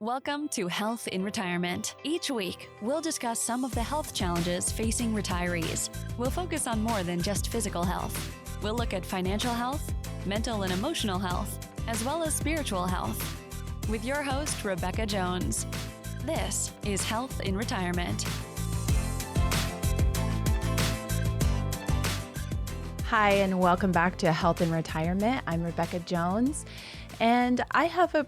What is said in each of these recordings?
Welcome to Health in Retirement. Each week, we'll discuss some of the health challenges facing retirees. We'll focus on more than just physical health. We'll look at financial health, mental and emotional health, as well as spiritual health. With your host, Rebecca Jones. This is Health in Retirement. Hi, and welcome back to Health in Retirement. I'm Rebecca Jones, and I have a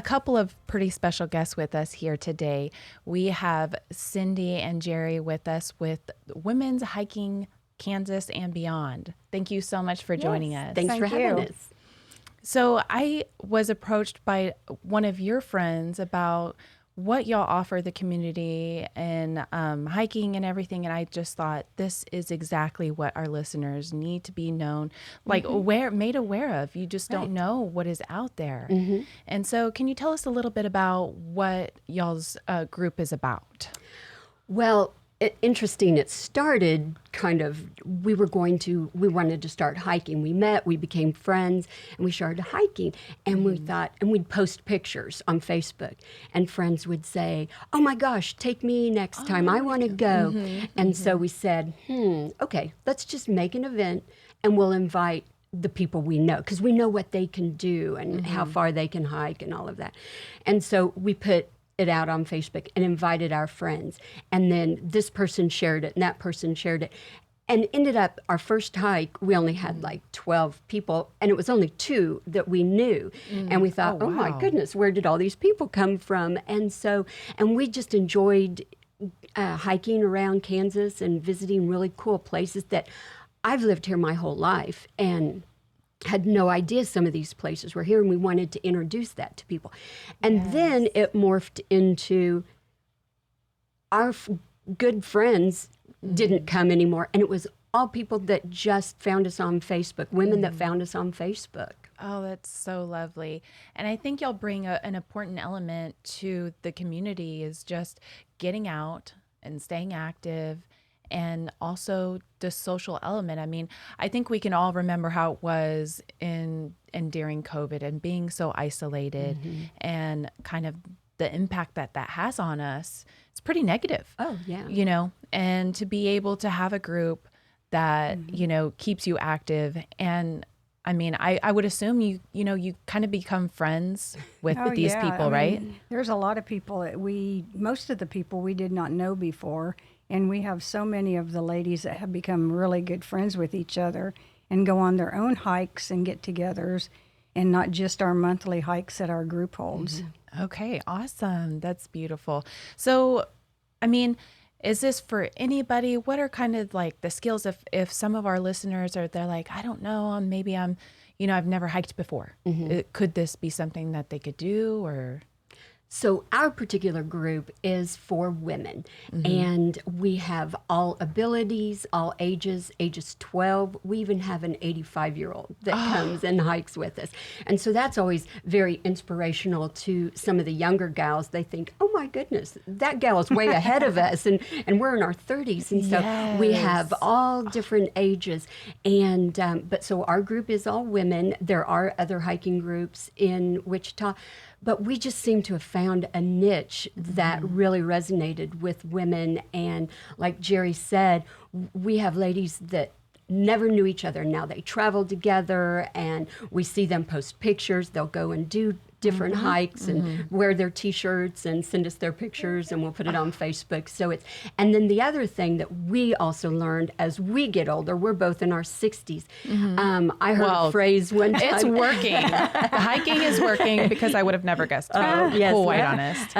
couple of pretty special guests with us here today. We have Cindy and Jeri with us with Women's Hiking Kansas and Beyond. Thank you so much for joining us. Thanks for having us. So I was approached by one of your friends about what y'all offer the community and hiking and everything. And I just thought this is exactly what our listeners need to be known, like made aware of. You just don't know what is out there. And so can you tell us a little bit about what y'all's group is about? Well, interesting. It started kind of, we wanted to start hiking. We met, we became friends, and we started hiking. And we thought, and we'd post pictures on Facebook. And friends would say, oh my gosh, take me next time. I want to go. And so we said, okay, let's just make an event and we'll invite the people we know, because we know what they can do and how far they can hike and all of that. And so we put it out on Facebook and invited our friends. And then this person shared it and that person shared it. And ended up, our first hike, we only had like 12 people, and it was only 2 that we knew. And we thought, oh my goodness, where did all these people come from? And so, and we just enjoyed hiking around Kansas and visiting really cool places that I've lived here my whole life and had no idea some of these places were here, and we wanted to introduce that to people. And then it morphed into our good friends didn't come anymore, and it was all people that just found us on Facebook, women that found us on Facebook. Oh, that's so lovely. And I think y'all bring an important element to the community is just getting out and staying active, and also the social element. I mean, I think we can all remember how it was in during COVID and being so isolated and kind of the impact that has on us. It's pretty negative. Oh, yeah. You know, and to be able to have a group that, you know, keeps you active. And I mean, I would assume you kind of become friends with these people, right? There's a lot of people that most of the people we did not know before. And we have so many of the ladies that have become really good friends with each other and go on their own hikes and get-togethers, and not just our monthly hikes that our group holds. Okay, awesome. That's beautiful. So, I mean, is this for anybody? What are kind of like the skills if some of our listeners they're like, I don't know, maybe I've never hiked before. Could this be something that they could do, or? So our particular group is for women, and we have all abilities, all ages 12. We even have an 85-year-old that comes and hikes with us. And so that's always very inspirational to some of the younger gals. They think, oh my goodness, that gal is way ahead of us, and we're in our 30s. And so we have all different ages. And but so our group is all women. There are other hiking groups in Wichita, but we just seem to have found a niche that really resonated with women. And like Jeri said, we have ladies that never knew each other. Now they travel together, and we see them post pictures. They'll go and do different hikes and wear their T-shirts and send us their pictures, and we'll put it on Facebook. So and then the other thing that we also learned as we get older, we're both in our 60s. I heard a phrase one time. It's working. The hiking is working, because I would have never guessed. Quite honest.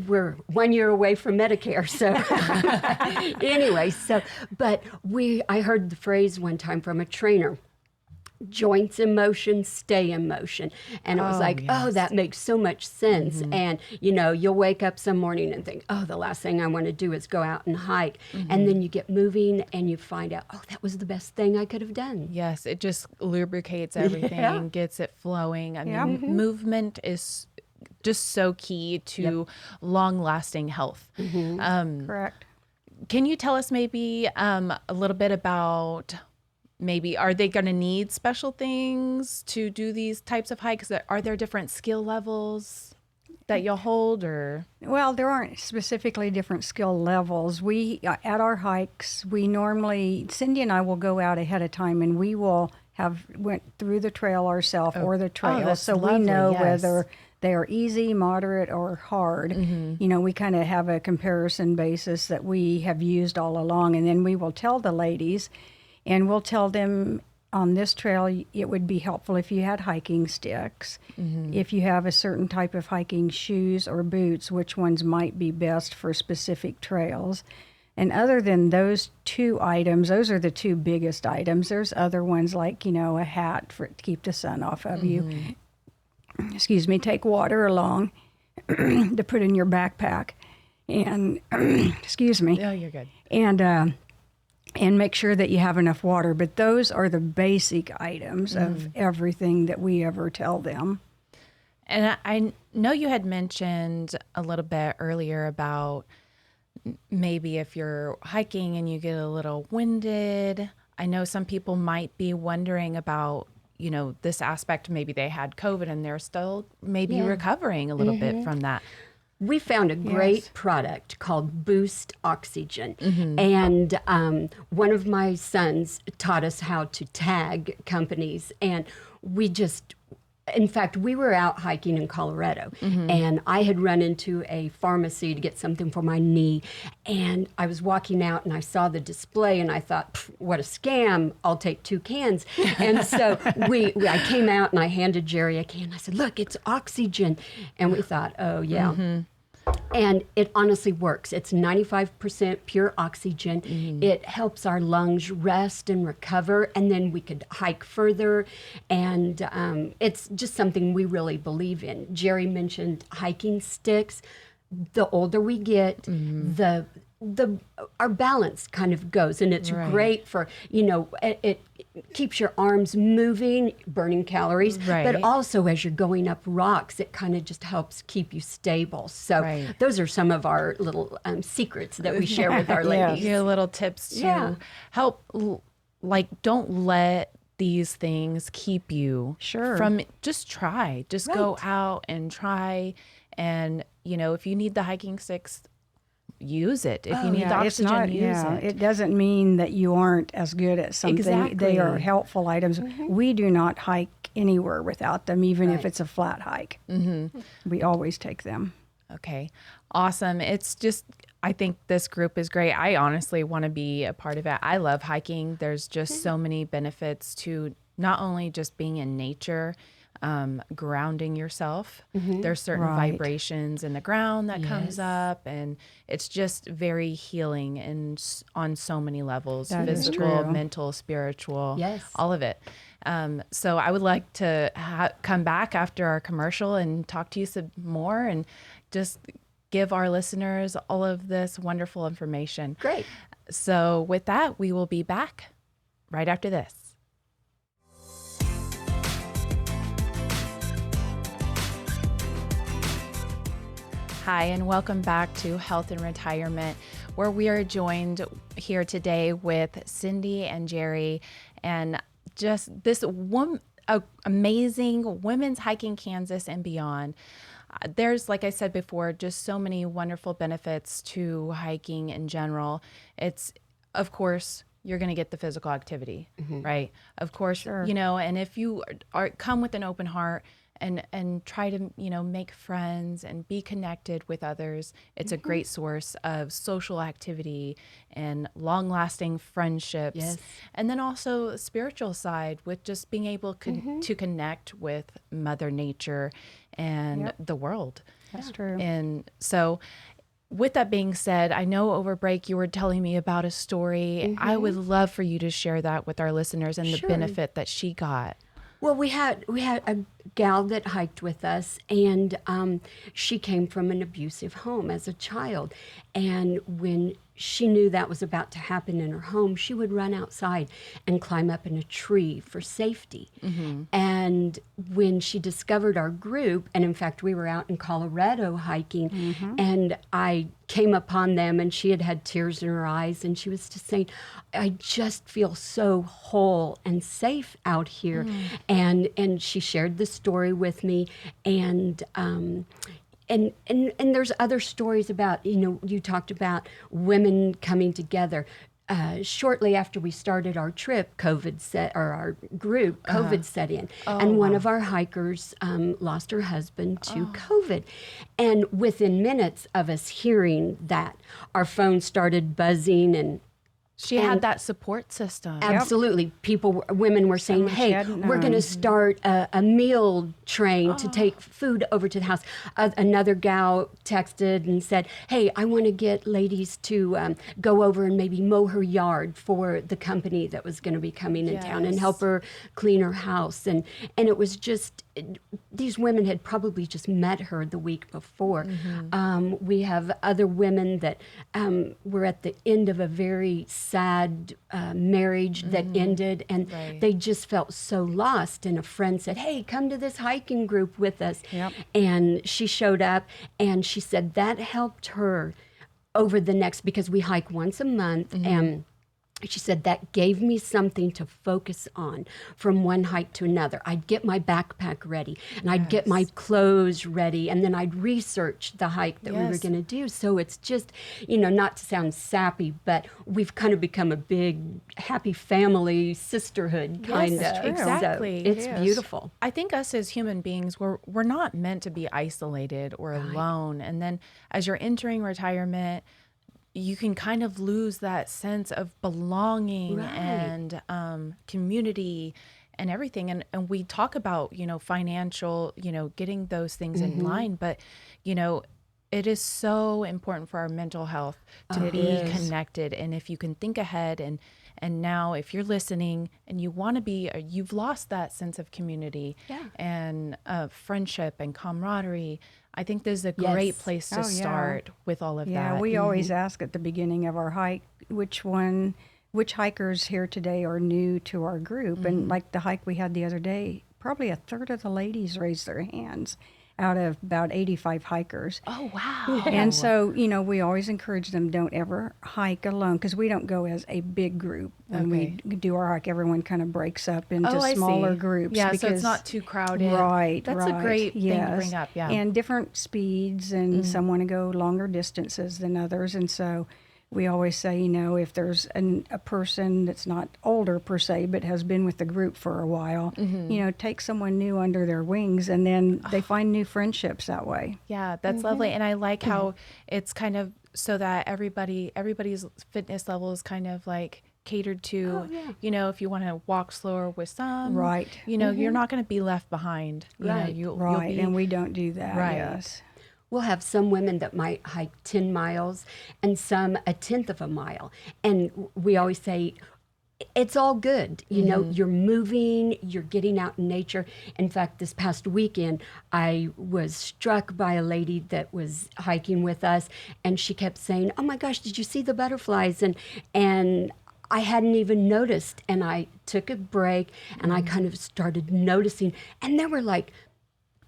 We're 1 year away from Medicare. So anyway, but I heard the phrase one time from a trainer: joints in motion, stay in motion. And it was that makes so much sense. And, you'll wake up some morning and think, the last thing I want to do is go out and hike. And then you get moving and you find out, that was the best thing I could have done. Yes, it just lubricates everything, gets it flowing. I mean, movement is just so key to long-lasting health. Correct. Can you tell us maybe a little bit about maybe, are they going to need special things to do these types of hikes? Are there different skill levels? that you'll hold, or? Well, there aren't specifically different skill levels. We, at our hikes, we normally, Cindy and I will go out ahead of time and we will have went through the trail ourselves or the trail. that's So lovely, we know yes. whether they are easy, moderate, or hard. You know, we kind of have a comparison basis that we have used all along. And then we will tell the ladies, and we'll tell them, on this trail, it would be helpful if you had hiking sticks. If you have a certain type of hiking shoes or boots, which ones might be best for specific trails. And other than those two items, those are the two biggest items. There's other ones like, you know, a hat to keep the sun off of you. Excuse me, take water along to put in your backpack. And, excuse me. Oh, you're good. And make sure that you have enough water. But those are the basic items of everything that we ever tell them. And I know you had mentioned a little bit earlier about maybe if you're hiking and you get a little winded. I know some people might be wondering about, you know, this aspect. Maybe they had COVID and they're still maybe recovering a little bit from that. We found a great product called Boost Oxygen. And one of my sons taught us how to tag companies. And we just, in fact, we were out hiking in Colorado. And I had run into a pharmacy to get something for my knee. And I was walking out and I saw the display and I thought, what a scam. I'll take 2 cans. And so I came out and I handed Jeri a can. I said, look, it's oxygen. And we thought, oh, yeah. And it honestly works. It's 95% pure oxygen. It helps our lungs rest and recover, and then we could hike further. And it's just something we really believe in. Jeri mentioned hiking sticks. The older we get, our balance kind of goes, and it's great for, you know, it keeps your arms moving, burning calories, but also as you're going up rocks, it kind of just helps keep you stable. So those are some of our little secrets that we share with our ladies. Your little tips to help, like, don't let these things keep you from, just try, just go out and try. And, you know, if you need the hiking sticks, use it. If you need the oxygen, use it. It doesn't mean that you aren't as good at something. Exactly. They are helpful items. We do not hike anywhere without them, even if it's a flat hike. We always take them. Okay. Awesome. It's just, I think this group is great. I honestly want to be a part of it. I love hiking. There's just so many benefits to not only just being in nature, grounding yourself. There's certain vibrations in the ground that comes up, and it's just very healing and on so many levels, physical, mental, spiritual, all of it. So I would like to come back after our commercial and talk to you some more and just give our listeners all of this wonderful information. Great. So with that, we will be back right after this. Hi, and welcome back to Health and Retirement, where we are joined here today with Cindy and Jeri, and just this amazing Women's Hiking Kansas and beyond. There's, like I said before, just so many wonderful benefits to hiking in general. It's, of course, you're going to get the physical activity, right? Of course, you know, and if you come with an open heart, and try to, you know, make friends and be connected with others. It's a great source of social activity and long-lasting friendships. And then also the spiritual side with just being able to connect with Mother Nature and the world. That's true. And so with that being said, I know over break you were telling me about a story. I would love for you to share that with our listeners and the benefit that she got. Well, we had a gal that hiked with us, and she came from an abusive home as a child. And when she knew that was about to happen in her home, she would run outside and climb up in a tree for safety. And when she discovered our group, and in fact, we were out in Colorado hiking, and I came upon them, and she had tears in her eyes, and she was just saying, I just feel so whole and safe out here. And she shared the story with me, and and there's other stories about, you talked about women coming together. Shortly after we started our trip, COVID set in, and one of our hikers lost her husband to COVID. And within minutes of us hearing that, our phone started buzzing, and she had that support system. Absolutely. Women were saying, hey, we're going to start a meal train to take food over to the house. Another gal texted and said, hey, I want to get ladies to go over and maybe mow her yard for the company that was going to be coming in town and help her clean her house. And it was just, these women had probably just met her the week before. We have other women that were at the end of a very sad marriage that ended, and they just felt so lost. And a friend said, hey, come to this hiking group with us. And she showed up, and she said that helped her over the next, because we hike once a month, and she said that gave me something to focus on from one hike to another. I'd get my backpack ready, and I'd get my clothes ready, and then I'd research the hike that we were going to do. So it's just, not to sound sappy, but we've kind of become a big, happy family, sisterhood kind of. Exactly. So it's beautiful. I think us as human beings, we're not meant to be isolated or alone. And then as you're entering retirement, you can kind of lose that sense of belonging and community and everything. And we talk about, financial, getting those things in line, but, it is so important for our mental health to be connected. And if you can think ahead, and now if you're listening and you want to be, you've lost that sense of community and friendship and camaraderie, I think this is a great place to start with all of that. Yeah, we always ask at the beginning of our hike, which hikers here today are new to our group. And like the hike we had the other day, probably a third of the ladies raised their hands out of about 85 hikers. Oh, wow. And so, we always encourage them, don't ever hike alone, because we don't go as a big group. When we do our hike, everyone kind of breaks up into smaller groups. Yeah, so it's not too crowded. Right, That's a great thing to bring up, And different speeds, and some want to go longer distances than others. And so we always say, if there's a person that's not older per se, but has been with the group for a while, take someone new under their wings, and then they find new friendships that way. Yeah, that's lovely. And I like how it's kind of so that everybody's fitness level is kind of like catered to, if you want to walk slower with some, you're not going to be left behind. You'll be, and we don't do that. Yes. We'll have some women that might hike 10 miles and some a tenth of a mile. And we always say, it's all good. You're moving, you're getting out in nature. In fact, this past weekend, I was struck by a lady that was hiking with us, and she kept saying, oh my gosh, did you see the butterflies? And I hadn't even noticed. And I took a break, and I kind of started noticing, and there were like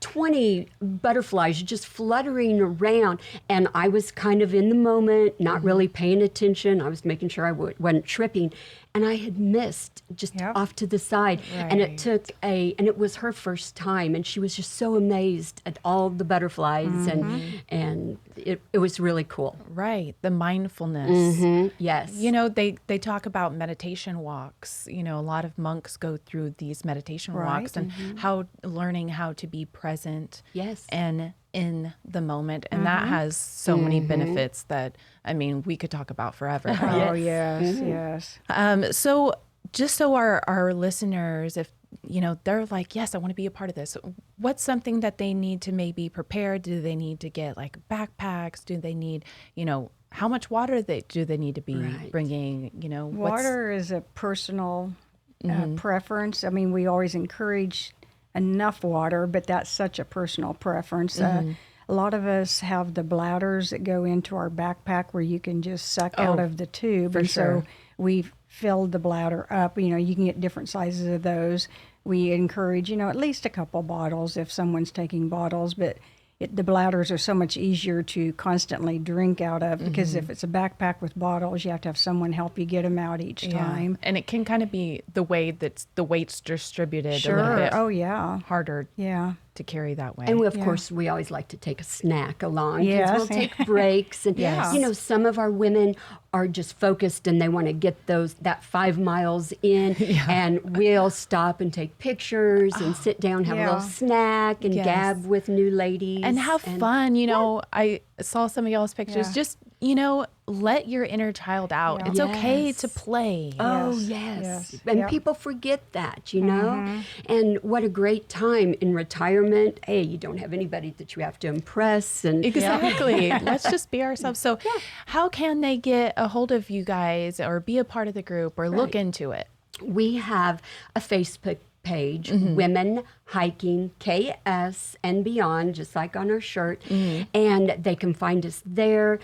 20 butterflies just fluttering around, and I was kind of in the moment, not really paying attention. I was making sure I wasn't tripping, and I had missed just off to the side. And it was her first time, and she was just so amazed at all the butterflies, and it was really cool. Right, the mindfulness. Yes. They talk about meditation walks. A lot of monks go through these meditation walks, and learning how to be present and in the moment. And that has so many benefits that, we could talk about forever. Right? Oh, yes. So just so our listeners, if, they're like, yes, I want to be a part of this. What's something that they need to maybe prepare? Do they need to get like backpacks? Do they need, how much water do they need to be bringing? Water is a personal preference. We always encourage enough water, but that's such a personal preference. A lot of us have the bladders that go into our backpack where you can just suck out of the tube. And so we've filled the bladder up. You can get different sizes of those. We encourage, at least a couple bottles if someone's taking bottles, but the bladders are so much easier to constantly drink out of, because if it's a backpack with bottles, you have to have someone help you get them out each time. And it can kind of be the way that the weight's distributed a little bit harder. Yeah. to carry that way. And of course, we always like to take a snack along. Yes. We'll take breaks. And, Yes. you know, some of our women are just focused and they want to get that 5 miles in. And we'll stop and take pictures and sit down, have a little snack and Yes. gab with new ladies. And have fun. You know, I saw some of y'all's pictures. Yeah. Just, you know, let your inner child out. Yeah. It's okay Yes. to play. Oh, Yes. yes. Yes. And Yep. people forget that, you know? And what a great time in retirement. Hey, you don't have anybody that you have to impress. And Exactly. Let's just be ourselves. So how can they get a hold of you guys or be a part of the group or look into it? we have a Facebook page, Women Hiking KS and Beyond, just like on our shirt, and they can find us there.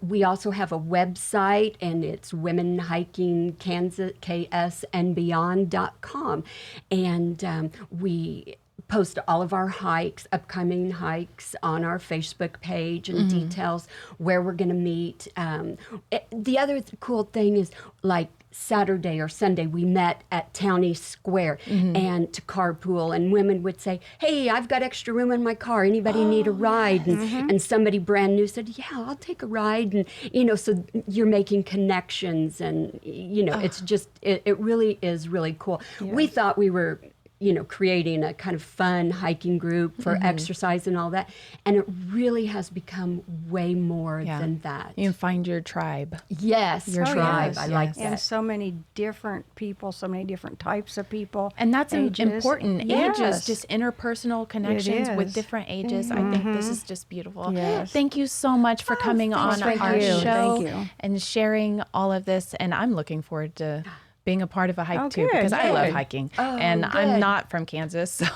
We also have a website, and it's Women Hiking Kansas KS and Beyond.com, and we post all of our hikes, upcoming hikes, on our Facebook page, and details where we're going to meet. The other cool thing is, like, Saturday or Sunday, we met at Towney Square and to carpool, and women would say, "Hey, I've got extra room in my car. Anybody need a ride?" And somebody brand new said, "Yeah, I'll take a ride." And, you know, so you're making connections, and, you know, it's just, it really is really cool. We thought we were, you know, creating a kind of fun hiking group for exercise and all that. And it really has become way more than that. You can find your tribe. Yes, Your tribe. yes, I like yes. that. And so many different people, so many different types of people. And that's ages. important. Yes. Ages, just interpersonal connections with is. different ages. I think this is just beautiful. Yes. Thank you so much for coming on thank our you. show Thank you. and sharing all of this. And I'm looking forward to being a part of a hike Oh, too, good, because I love good. hiking. Oh, and I'm good. not from Kansas, so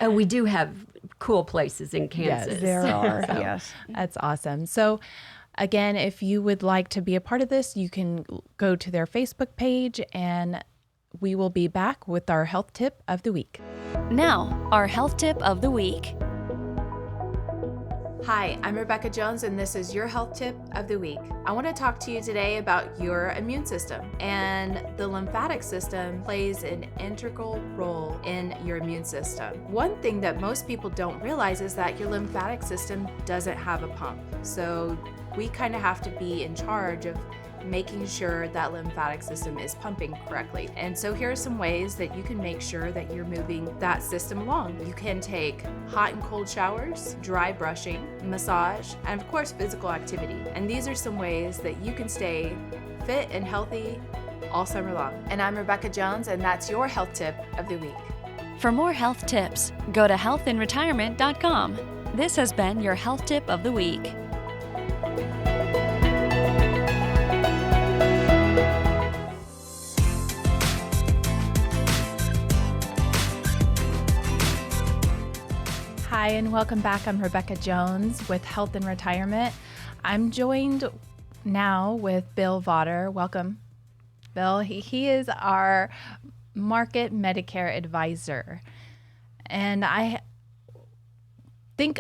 And we do have cool places in Kansas. There are, yes. that's awesome. So again, if you would like to be a part of this, you can go to their Facebook page, and we will be back with our health tip of the week. Now, our health tip of the week. Hi, I'm Rebecca Jones, and this is your health tip of the week. I want to talk to you today about your immune system, and the lymphatic system plays an integral role in your immune system. One thing that most people don't realize is that your lymphatic system doesn't have a pump. So we kind of have to be in charge of making sure that lymphatic system is pumping correctly. And so here are some ways that you can make sure that you're moving that system along. You can take hot and cold showers, dry brushing, massage, and of course physical activity. And these are some ways that you can stay fit and healthy all summer long. And I'm Rebecca Jones, and that's your health tip of the week. For more health tips, go to healthinretirement.com. This has been your health tip of the week. Hi, and welcome back. I'm Rebecca Jones with Health and Retirement. I'm joined now with Bill Vawter. Welcome, Bill. He is our market Medicare advisor. And I think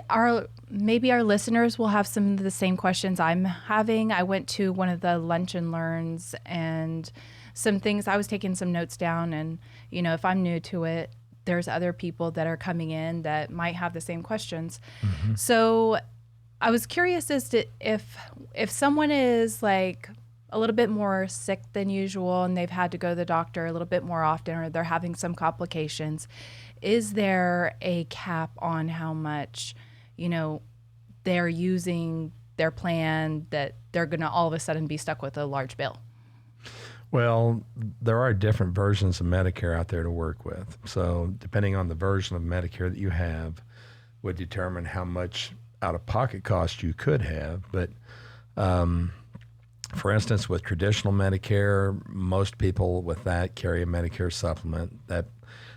maybe our listeners will have some of the same questions I'm having. I went to one of the lunch and learns, and some things, I was taking some notes down, and, you know, if I'm new to it, there's other people that are coming in that might have the same questions. So I was curious as to if someone is like a little bit more sick than usual and they've had to go to the doctor a little bit more often, or they're having some complications, is there a cap on how much, you know, they're using their plan that they're going to all of a sudden be stuck with a large bill? Well, there are different versions of Medicare out there to work with. So depending on the version of Medicare that you have would determine how much out-of-pocket cost you could have. But for instance, with traditional Medicare, most people with that carry a Medicare supplement that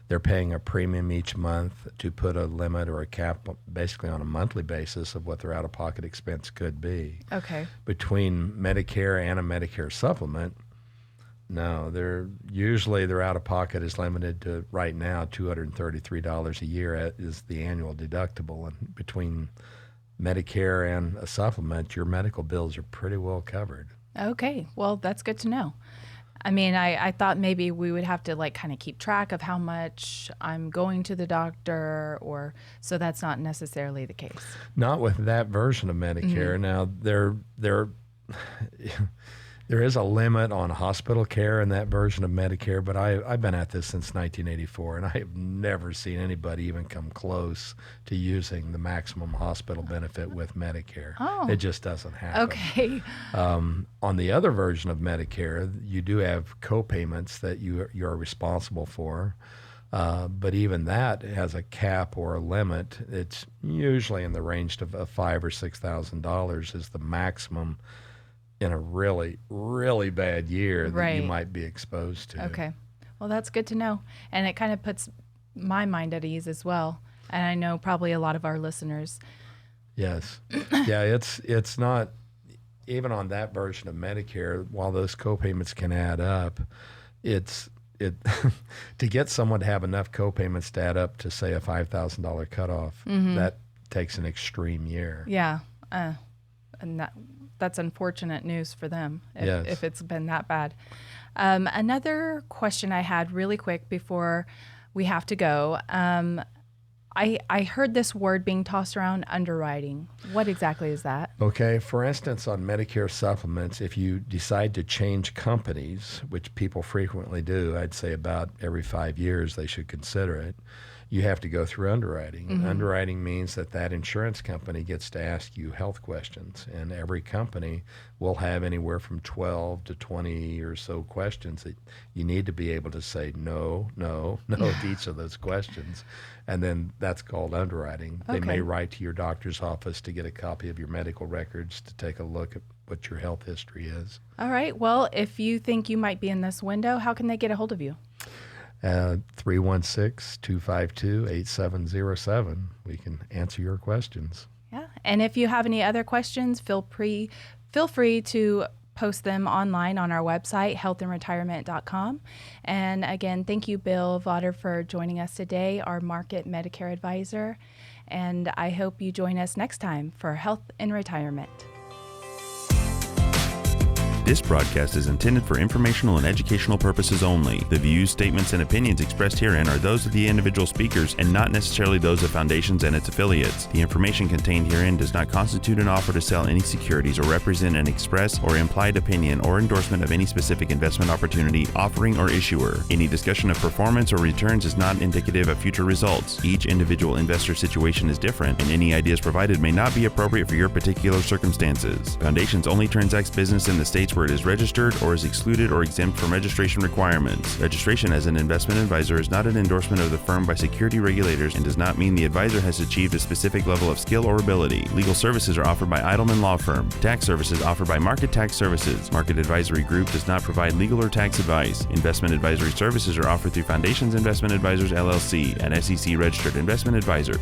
they're paying a premium each month to put a limit or a cap basically on a monthly basis of what their out-of-pocket expense could be. Okay. Between Medicare and a Medicare supplement, no, their out-of-pocket is limited to, right now, $233 a year is the annual deductible. And between Medicare and a supplement, your medical bills are pretty well covered. Okay. Well, that's good to know. I mean, I thought maybe we would have to like kind of keep track of how much I'm going to the doctor, or so that's not necessarily the case. Not with that version of Medicare. Now, there is a limit on hospital care in that version of Medicare, but I've been at this since 1984, and I have never seen anybody even come close to using the maximum hospital benefit with Medicare. Oh. It just doesn't happen. Okay. On the other version of Medicare, you do have co-payments that you're responsible for, but even that has a cap or a limit. It's usually in the range of $5,000 or $6,000 is the maximum in a really, really bad year that you might be exposed to. Okay. Well, that's good to know. And it kind of puts my mind at ease as well. And I know probably a lot of our listeners. Yes. Yeah, it's not, even on that version of Medicare, while those co-payments can add up, to get someone to have enough co-payments to add up to, say, a $5,000 cutoff, that takes an extreme year. Yeah. And that's unfortunate news for them if it's been that bad. Another question I had really quick before we have to go. I heard this word being tossed around, underwriting. What exactly is that? Okay, for instance, on Medicare supplements, if you decide to change companies, which people frequently do, I'd say about every 5 years they should consider it, you have to go through underwriting. Underwriting means that insurance company gets to ask you health questions, and every company will have anywhere from 12 to 20 or so questions that you need to be able to say no to each of those questions, and then that's called underwriting. They may write to your doctor's office to get a copy of your medical records to take a look at what your health history is. All right. Well, if you think you might be in this window, how can they get a hold of you? 316-252-8707. We can answer your questions. Yeah. And if you have any other questions, feel free to post them online on our website, healthandretirement.com. And again, thank you, Bill Vawter, for joining us today, our market Medicare advisor. And I hope you join us next time for Health and Retirement. This broadcast is intended for informational and educational purposes only. The views, statements, and opinions expressed herein are those of the individual speakers and not necessarily those of Foundations and its affiliates. The information contained herein does not constitute an offer to sell any securities or represent an express or implied opinion or endorsement of any specific investment opportunity, offering, or issuer. Any discussion of performance or returns is not indicative of future results. Each individual investor situation is different, and any ideas provided may not be appropriate for your particular circumstances. Foundations only transacts business in the states where it is registered or is excluded or exempt from registration requirements. Registration as an investment advisor is not an endorsement of the firm by security regulators and does not mean the advisor has achieved a specific level of skill or ability. Legal services are offered by Eidelman Law Firm. Tax services offered by Market Tax Services. Market Advisory Group does not provide legal or tax advice. Investment advisory services are offered through Foundations Investment Advisors, LLC, an SEC-registered investment advisor.